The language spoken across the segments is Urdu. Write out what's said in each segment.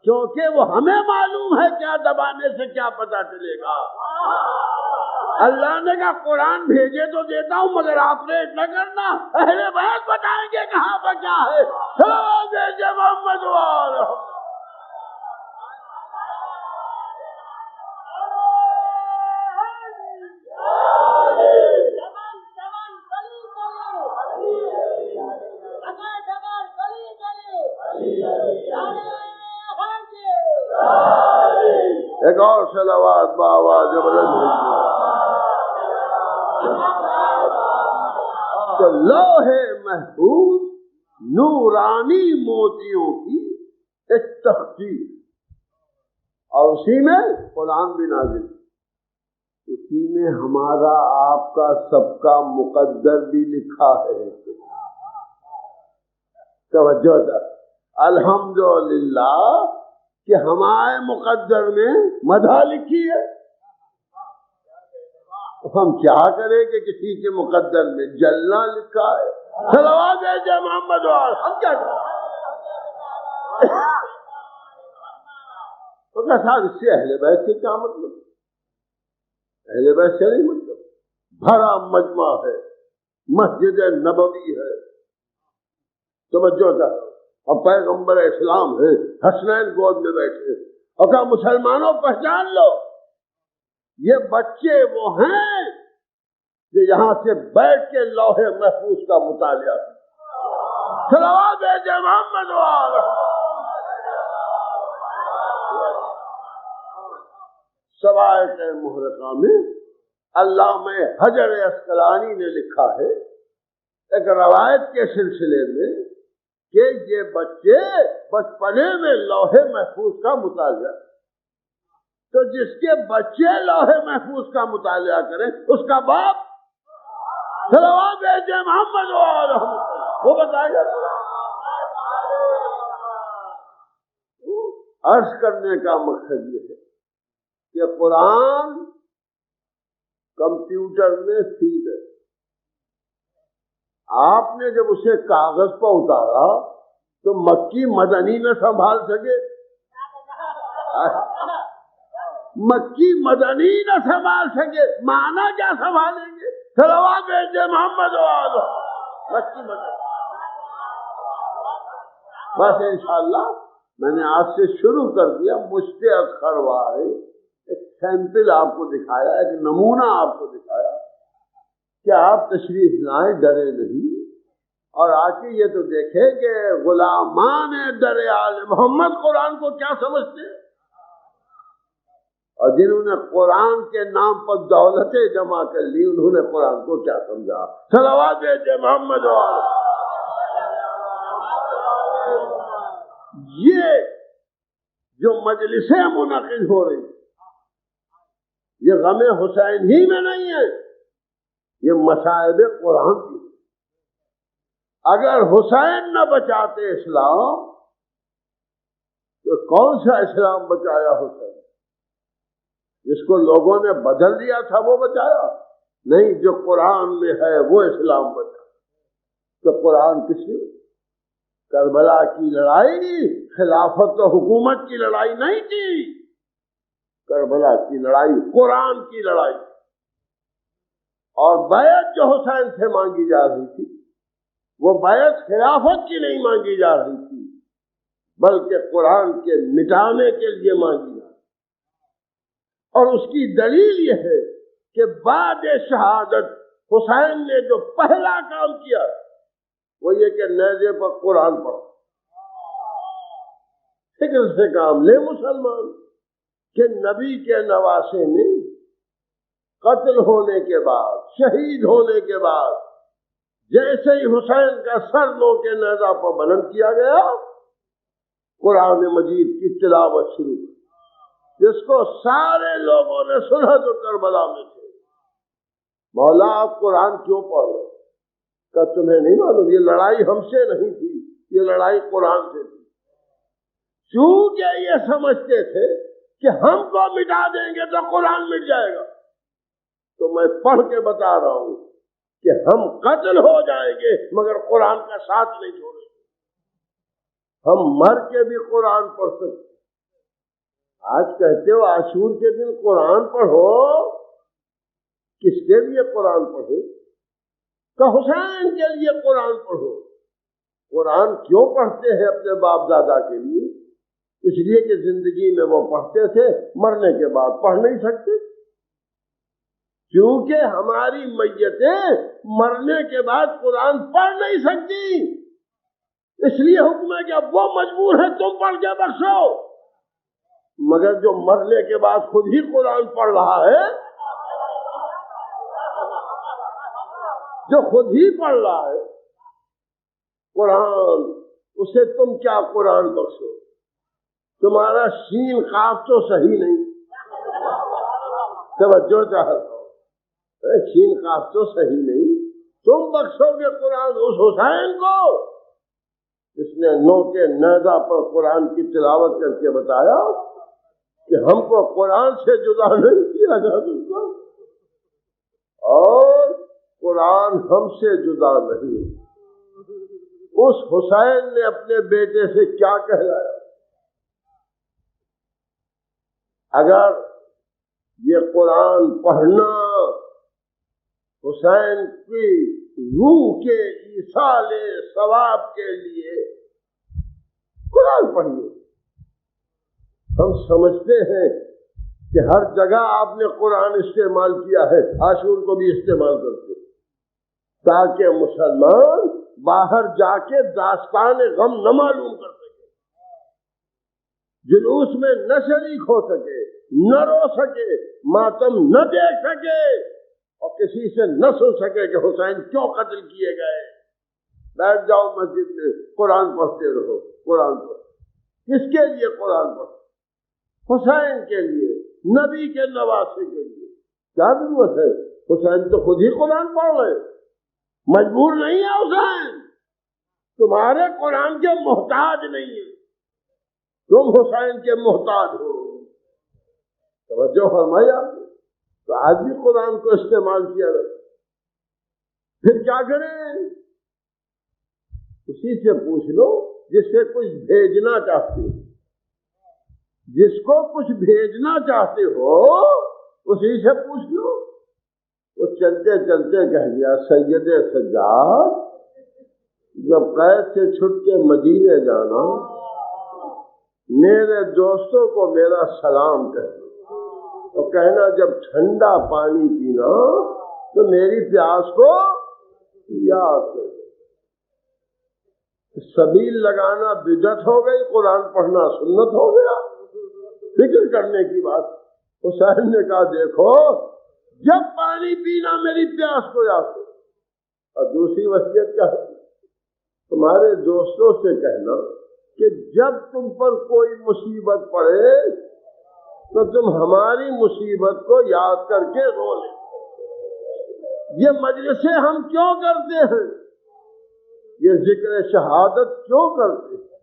کیونکہ وہ ہمیں معلوم ہے کیا دبانے سے کیا پتہ چلے گا۔ اللہ نے کہا قرآن بھیجے تو دیتا ہوں مگر آپریٹ نہ کرنا، اہل بیت بتائیں گے کہاں پر کیا ہے۔ بھیجے محمد وال ایک اور صلوات بآواز بلند تو لوح محفوظ نورانی موتیوں کی ایک تختی، اور اسی میں قرآن بھی نازل، اسی میں ہمارا آپ کا سب کا مقدر بھی لکھا ہے۔ توجہ تھا الحمدللہ کہ ہمارے مقدر میں مدح لکھی ہے۔ ہم کیا کریں کہ کسی کے مقدر میں جلنا لکھا ہے۔ صلوات ہے محمد وال، ہم کیا کریں؟ تو کیا صاحب اس سے اہل بیت سے کیا مطلب؟ اہل بیت سے نہیں مطلب، بھرا مجمع ہے، مسجد نبوی ہے۔ توجہ تھا، اور پیغمبر اسلام ہے، حسنین گود میں بیٹھے، اور کہا مسلمانوں پہچان لو یہ بچے وہ ہیں جو یہاں سے بیٹھ کے لوح محفوظ کا مطالعہ کریں۔ صلوات ہے محمد وال۔ سوائق محرقہ میں علامہ حجر عسقلانی نے لکھا ہے ایک روایت کے سلسلے میں کہ یہ بچے بچپنے میں لوح محفوظ کا مطالعہ، تو جس کے بچے لوح محفوظ کا مطالعہ کریں اس کا باپ صلوات ہے محمد وہ بتائے گا۔ عرض کرنے کا مقصد یہ ہے کہ قرآن کمپیوٹر میں فیڈ ہے، آپ نے جب اسے کاغذ پر اتارا تو مکی مدنی نہ سنبھال سکے، مکی مدنی نہ سنبھال سکے، معنی کیا سنبھالیں گے؟ صلوات ہے محمد وال مکی مدنی۔ بس انشاءاللہ میں نے آج سے شروع کر دیا، مشت اخر وائے ایک سیمپل آپ کو دکھایا، ایک نمونہ آپ کو دکھایا کہ آپ تشریف لائیں، ڈرے نہیں، اور آ کے یہ تو دیکھیں کہ غلامان در آل محمد قرآن کو کیا سمجھتے ہیں، اور جنہوں نے قرآن کے نام پر دولتیں جمع کر لی انہوں نے قرآن کو کیا سمجھا۔ صلوات ہے محمد وال۔ یہ جو مجلسیں منعقد ہو رہی یہ غم حسین ہی میں نہیں ہے، یہ مصائب قرآن کی۔ اگر حسین نہ بچاتے اسلام تو کون سا اسلام بچایا حسین؟ جس کو لوگوں نے بدل دیا تھا وہ بچایا؟ نہیں، جو قرآن میں ہے وہ اسلام بچا۔ تو قرآن کس لیے؟ کربلا کی لڑائی خلافت و حکومت کی لڑائی نہیں تھی، کربلا کی لڑائی قرآن کی لڑائی، اور بیعت جو حسین سے مانگی جا رہی تھی وہ بیعت خلافت کی نہیں مانگی جا رہی تھی بلکہ قرآن کے مٹانے کے لیے مانگی جا رہی تھی۔ اور اس کی دلیل یہ ہے کہ بعد شہادت حسین نے جو پہلا کام کیا وہ یہ کہ نیزے پر قرآن پڑھو۔ فکر سے کام لے مسلمان کہ نبی کے نواسے نے قتل ہونے کے بعد، شہید ہونے کے بعد جیسے ہی حسین کا سر لو کے نیزہ پر بلند کیا گیا قرآن مجید کی تلاوت شروع کی، جس کو سارے لوگوں نے سنا جو کربلا میں تھے۔ مولا آپ قرآن کیوں پڑھ رہے؟ کہ تمہیں نہیں معلوم یہ لڑائی ہم سے نہیں تھی، یہ لڑائی قرآن سے تھی۔ چونکہ یہ سمجھتے تھے کہ ہم کو مٹا دیں گے تو قرآن مٹ جائے گا، تو میں پڑھ کے بتا رہا ہوں کہ ہم قتل ہو جائیں گے مگر قرآن کا ساتھ نہیں چھوڑیں گے۔ ہم مر کے بھی قرآن پڑھ سکتے، آج کہتے ہو عاشور کے دن قرآن پڑھو، کس کے لیے قرآن پڑھو؟ کہ حسین کے لیے قرآن پڑھو۔ قرآن کیوں پڑھتے ہیں؟ اپنے باپ دادا کے لیے، اس لیے کہ زندگی میں وہ پڑھتے تھے، مرنے کے بعد پڑھ نہیں سکتے، کیونکہ ہماری میتیں مرنے کے بعد قرآن پڑھ نہیں سکتی، اس لیے حکم ہے کہ اب وہ مجبور ہے تم پڑھ کے بخشو۔ مگر جو مرنے کے بعد خود ہی قرآن پڑھ رہا ہے، جو خود ہی پڑھ رہا ہے قرآن، اسے تم کیا قرآن بخشو؟ تمہارا شین قاف تو صحیح نہیں، توجہ چاہتا ہوں، شین قاف تو صحیح نہیں، تم بخشو گے قرآن اس حسین کو اس نے نو کے نیزہ پر قرآن کی تلاوت کر کے بتایا کہ ہم کو قرآن سے جدا نہیں کیا جا سکتا اور قرآن ہم سے جدا نہیں۔ اس حسین نے اپنے بیٹے سے کیا کہلایا؟ اگر یہ قرآن پڑھنا حسین کی روح کے ایصال ثواب کے لیے، قرآن پڑھیے۔ ہم سمجھتے ہیں کہ ہر جگہ آپ نے قرآن استعمال کیا ہے، عاشور کو بھی استعمال کرتے تاکہ مسلمان باہر جا کے داستان غم نہ معلوم کر سکے، جلوس میں نہ شریک ہو سکے، نہ رو سکے، ماتم نہ دیکھ سکے اور کسی سے نہ سن سکے کہ حسین کیوں قتل کیے گئے۔ بیٹھ جاؤ مسجد میں، قرآن پڑھتے رہو، قرآن پڑھو۔ کس کے لیے قرآن پڑھو؟ حسین کے لیے، نبی کے نواسے کے لیے۔ کیا ضرورت ہے؟ حسین تو خود ہی قرآن پڑھ رہے، مجبور نہیں ہے حسین، تمہارے قرآن کے محتاج نہیں ہے، تم حسین کے محتاج ہو۔ توجہ فرمائی آپ نے؟ تو آج بھی قرآن کو استعمال کیا جاتا، پھر کیا کریں؟ اسی سے پوچھ لو جس سے کچھ بھیجنا چاہتے ہو، جس کو کچھ بھیجنا چاہتے ہو اسی سے پوچھ لو۔ وہ چلتے چلتے کہہ گیا، سید سجاد جب قید سے چھٹ کے مدینے جانا، میرے دوستوں کو میرا سلام کہنا، اور کہنا جب ٹھنڈا پانی پینا تو میری پیاس کو یاد کر۔ سبیل لگانا بدعت ہو گئی، قرآن پڑھنا سنت ہو گیا۔ فکر کرنے کی بات۔ حسین نے کہا دیکھو جب پانی پینا میری پیاس کو یاد کرو۔ اور دوسری وصیت کیا ہے؟ تمہارے دوستوں سے کہنا کہ جب تم پر کوئی مصیبت پڑے تو تم ہماری مصیبت کو یاد کر کے رو لیں۔ یہ مجلسیں ہم کیوں کرتے ہیں؟ یہ ذکر شہادت کیوں کرتے ہیں؟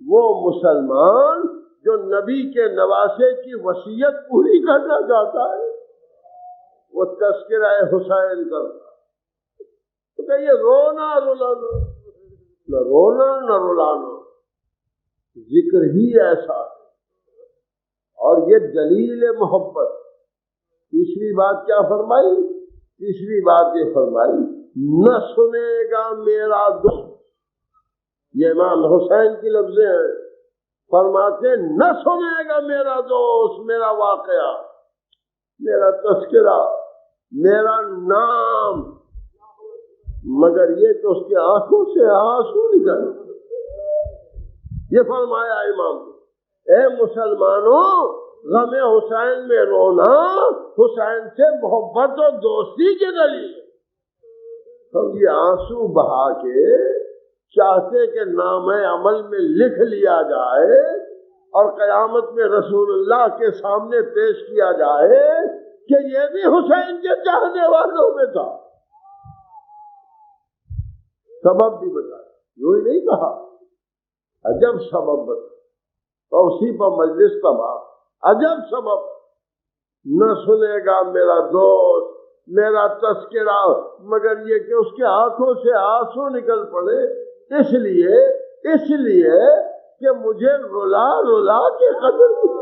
وہ مسلمان جو نبی کے نواسے کی وصیت پوری کرنا چاہتا ہے وہ تذکرہ حسین کرتا ہے۔ تو کہ یہ رونا رلانا، نہ رونا نہ رلانا، ذکر ہی ایسا ہے، اور یہ دلیل محبت۔ تیسری بات کیا فرمائی؟ تیسری بات یہ فرمائی نہ سنے گا میرا دکھ۔ یہ امام حسین کی لفظیں ہیں، فرماتے نہ سنے گا میرا دوست میرا واقعہ، میرا تذکرہ، میرا نام، مگر یہ کہ اس کی آنکھوں سے آنسو نکل۔ یہ فرمایا امام نے، اے مسلمانوں غم حسین میں رونا حسین سے محبت و دوستی کی دلیل۔ ہم یہ آنسو بہا کے چاہتے کہ نام عمل میں لکھ لیا جائے اور قیامت میں رسول اللہ کے سامنے پیش کیا جائے کہ یہ بھی حسین کے چاہنے والوں میں تھا۔ سبب بھی بتایا، یوں ہی نہیں کہا، عجب سبب بتا، اور اسی پر مجلس تباہ۔ عجب سبب، نہ سنے گا میرا دوست میرا تذکرہ، مگر یہ کہ اس کے آنکھوں سے آنسو نکل پڑے، اس لیے کہ مجھے رلا رلا کے قتل کیا۔